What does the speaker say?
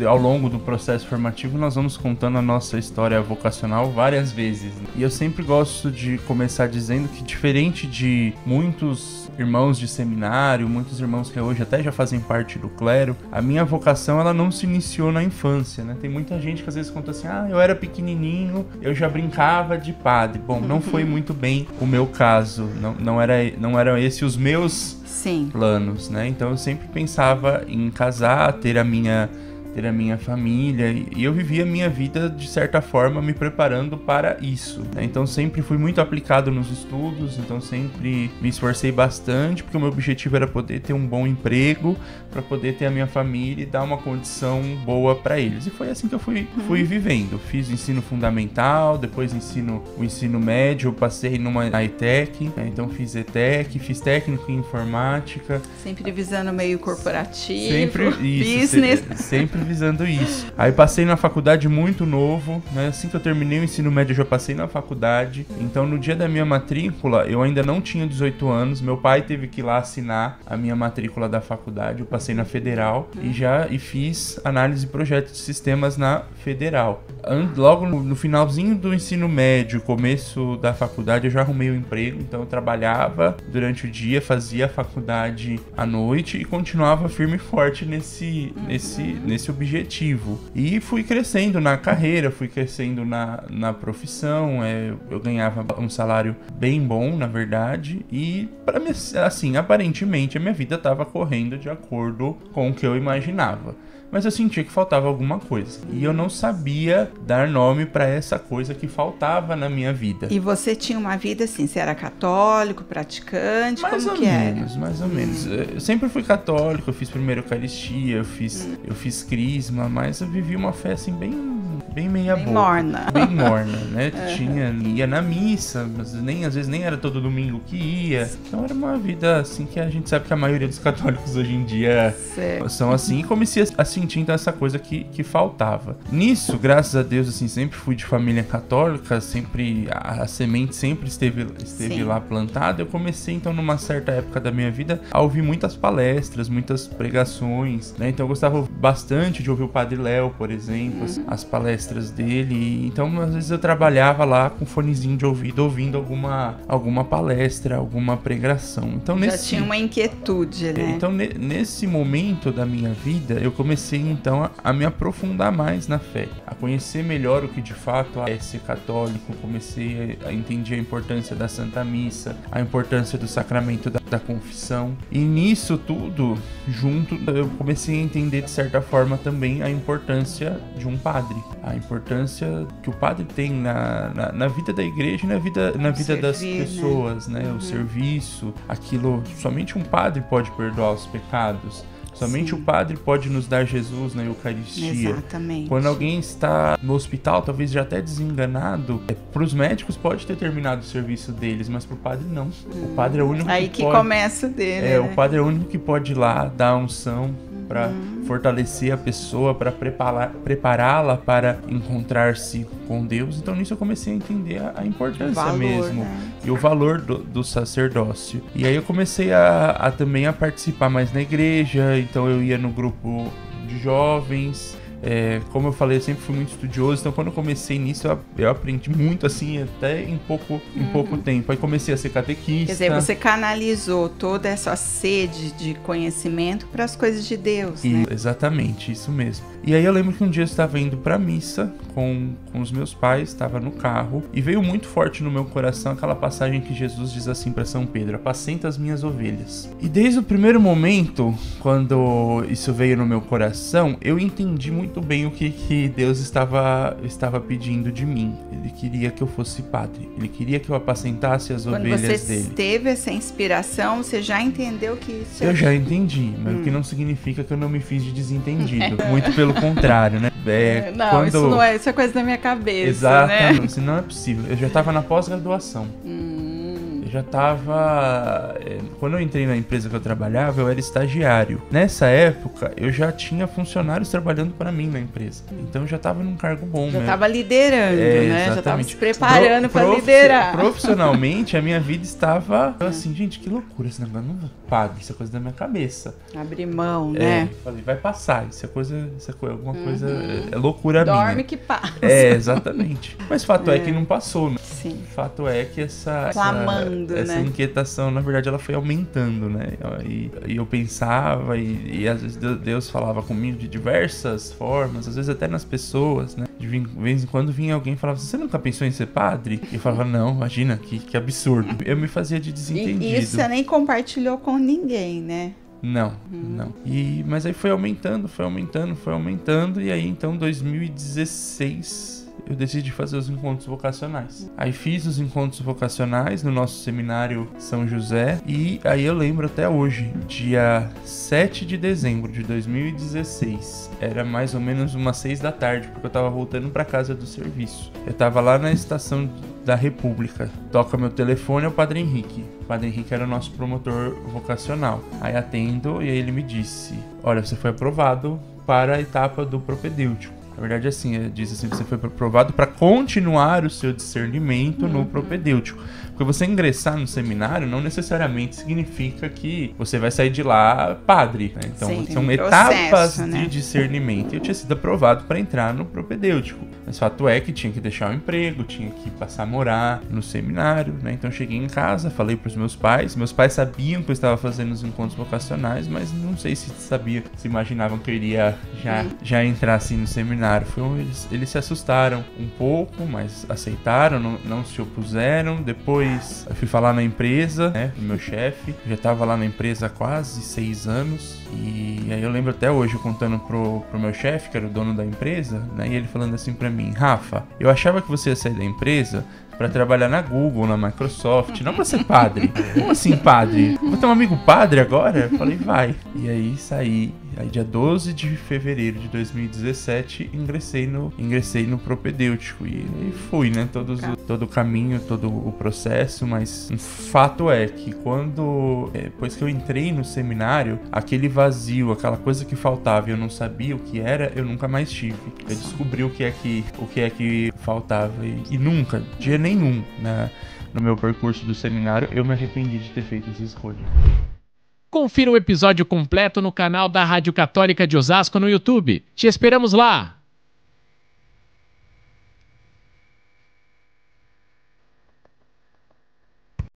ao longo do processo formativo, nós vamos contando a nossa história vocacional várias vezes. E eu sempre gosto de começar dizendo que, diferente de muitos irmãos de seminário, muitos irmãos que hoje até já fazem parte do clero, a minha vocação, ela não se iniciou na infância, né? Tem muita gente que às vezes conta assim, eu era pequenininho, eu já brincava de padre. Bom, não foi muito bem o meu caso, não eram esses os meus planos, né? Então eu sempre pensava em casar, ter a minha família, e eu vivia a minha vida de certa forma me preparando para isso, né? Então sempre fui muito aplicado nos estudos, então sempre me esforcei bastante, porque o meu objetivo era poder ter um bom emprego, para poder ter a minha família e dar uma condição boa para eles. E foi assim que eu fui vivendo. Fiz o ensino fundamental, depois o ensino médio, eu passei na ETEC, né? Então fiz ETEC, fiz técnico em informática. Sempre visando o meio corporativo, sempre isso, business. Sempre visando isso. Aí passei na faculdade muito novo, né? Assim que eu terminei o ensino médio, eu já passei na faculdade. Então, no dia da minha matrícula, eu ainda não tinha 18 anos. Meu pai teve que ir lá assinar a minha matrícula da faculdade. Eu passei na Federal e fiz análise de projetos de sistemas na Federal. Logo no finalzinho do ensino médio, começo da faculdade, eu já arrumei um emprego. Então, eu trabalhava durante o dia, fazia a faculdade à noite e continuava firme e forte nesse objetivo. E fui crescendo na carreira, fui crescendo na profissão, eu ganhava um salário bem bom, na verdade, e para mim, assim, aparentemente a minha vida estava correndo de acordo com o que eu imaginava. Mas eu sentia que faltava alguma coisa. E eu não sabia dar nome para essa coisa que faltava na minha vida. E você tinha uma vida assim, você era católico, praticante, como que era? Mais ou menos. Eu sempre fui católico, eu fiz primeiro Eucaristia, eu fiz crisma, mas eu vivi uma fé assim bem meia boca. Morna. Bem morna, né? Ia na missa, mas às vezes nem era todo domingo que ia. Então era uma vida assim que a gente sabe que a maioria dos católicos hoje em dia são assim. E comecei a sentir então essa coisa que faltava. Nisso, graças a Deus, assim, sempre fui de família católica, sempre a semente sempre esteve lá plantada. Eu comecei então numa certa época da minha vida a ouvir muitas palestras, muitas pregações, né? Então eu gostava bastante de ouvir o Padre Léo, por exemplo, as palestras dele. Então às vezes eu trabalhava lá com fonezinho de ouvido, ouvindo alguma palestra, alguma pregação. Então já tinha uma inquietude, né? Então nesse momento da minha vida eu comecei então a me aprofundar mais na fé, a conhecer melhor o que de fato é ser católico. Comecei a entender a importância da Santa Missa, a importância do sacramento da confissão, e nisso tudo junto eu comecei a entender de certa forma também a importância de um padre, a importância que o padre tem na vida da igreja e na vida das pessoas, né? O serviço, aquilo, somente um padre pode perdoar os pecados. Somente o padre pode nos dar Jesus na Eucaristia. Exatamente. Quando alguém está no hospital, talvez já até desenganado, para os médicos pode ter terminado o serviço deles, mas para o padre não. O padre é o único que começa o dele, né? O padre é o único que pode ir lá dar a unção para fortalecer a pessoa, para prepará-la para encontrar-se com Deus. Então nisso eu comecei a entender a importância mesmo, né? E o valor do sacerdócio. E aí eu comecei também a participar mais na igreja. Então eu ia no grupo de jovens. Como eu falei, eu sempre fui muito estudioso, então quando eu comecei nisso eu aprendi muito assim, até em pouco tempo. Aí comecei a ser catequista. Quer dizer, você canalizou toda essa sede de conhecimento para as coisas de Deus, né? Exatamente, isso mesmo. E aí eu lembro que um dia eu estava indo pra missa com os meus pais, estava no carro, e veio muito forte no meu coração aquela passagem que Jesus diz assim para São Pedro: apacenta as minhas ovelhas. E desde o primeiro momento, quando isso veio no meu coração, eu entendi muito bem o que Deus estava pedindo de mim. Ele queria que eu fosse padre. Ele queria que eu apacentasse as ovelhas dele. Quando você teve essa inspiração, você já entendeu que isso Eu já entendi, mas o que não significa que eu não me fiz de desentendido. Muito pelo contrário, né? Isso é coisa da minha cabeça, Exatamente, né? Isso não é possível. Eu já estava na pós-graduação. Eu já tava... Quando eu entrei na empresa que eu trabalhava, eu era estagiário. Nessa época, eu já tinha funcionários trabalhando para mim na empresa. Então eu já tava num cargo bom, Já né? tava liderando, né? Exatamente. Já tava se preparando para liderar. Profissionalmente, a minha vida estava assim, gente, que loucura esse negócio. Não pague, isso é coisa da minha cabeça. Abrir mão, né? Falei, vai passar, isso é alguma coisa, é loucura minha. Dorme que passa. Exatamente. Mas fato é que não passou, né? Sim. Fato é que essa né? inquietação, na verdade, ela foi aumentando, né? E eu pensava, e às vezes Deus falava comigo de diversas formas, às vezes até nas pessoas, né? De vez em quando vinha alguém e falava, você nunca pensou em ser padre? E eu falava, não, imagina, que absurdo. Eu me fazia de desentendido. E isso você nem compartilhou com ninguém, né? Não. Mas aí foi aumentando, e aí então 2016 eu decidi fazer os encontros vocacionais. Aí fiz os encontros vocacionais no nosso seminário São José, e aí eu lembro até hoje, dia 7 de dezembro de 2016, era mais ou menos umas 6 da tarde, porque eu tava voltando pra casa do serviço. Eu tava lá na estação da República, toca meu telefone, é o Padre Henrique. O Padre Henrique era o nosso promotor vocacional. Aí atendo e aí ele me disse, olha, você foi aprovado para a etapa do propedêutico. Na verdade, assim, diz assim, você foi aprovado para continuar o seu discernimento no propedêutico. Porque você ingressar no seminário não necessariamente significa que você vai sair de lá padre, né? Então, sim, são etapas de discernimento. E eu tinha sido aprovado para entrar no propedêutico. Mas fato é que tinha que deixar o emprego, tinha que passar a morar no seminário, né? Então, cheguei em casa, falei para os meus pais. Meus pais sabiam que eu estava fazendo os encontros vocacionais, mas não sei se imaginavam que eu iria já entrar assim no seminário. Eles se assustaram um pouco, mas aceitaram, não se opuseram. Depois eu fui falar na empresa, né, do meu chefe. Já estava lá na empresa há quase 6 anos. E aí eu lembro até hoje, eu contando pro meu chefe, que era o dono da empresa, né, e ele falando assim pra mim, Rafa, eu achava que você ia sair da empresa pra trabalhar na Google, na Microsoft, não pra ser padre. Como assim padre? Vou ter um amigo padre agora? Eu falei, vai. E aí saí. Aí dia 12 de fevereiro de 2017 ingressei no propedêutico e fui, né, todo o caminho, todo o processo, mas um fato é que depois que eu entrei no seminário, aquele vazio, aquela coisa que faltava e eu não sabia o que era, eu nunca mais tive. Eu descobri o que é que faltava e nunca, dia nenhum, no meu percurso do seminário, eu me arrependi de ter feito essa escolha. Confira o episódio completo no canal da Rádio Católica de Osasco no YouTube. Te esperamos lá!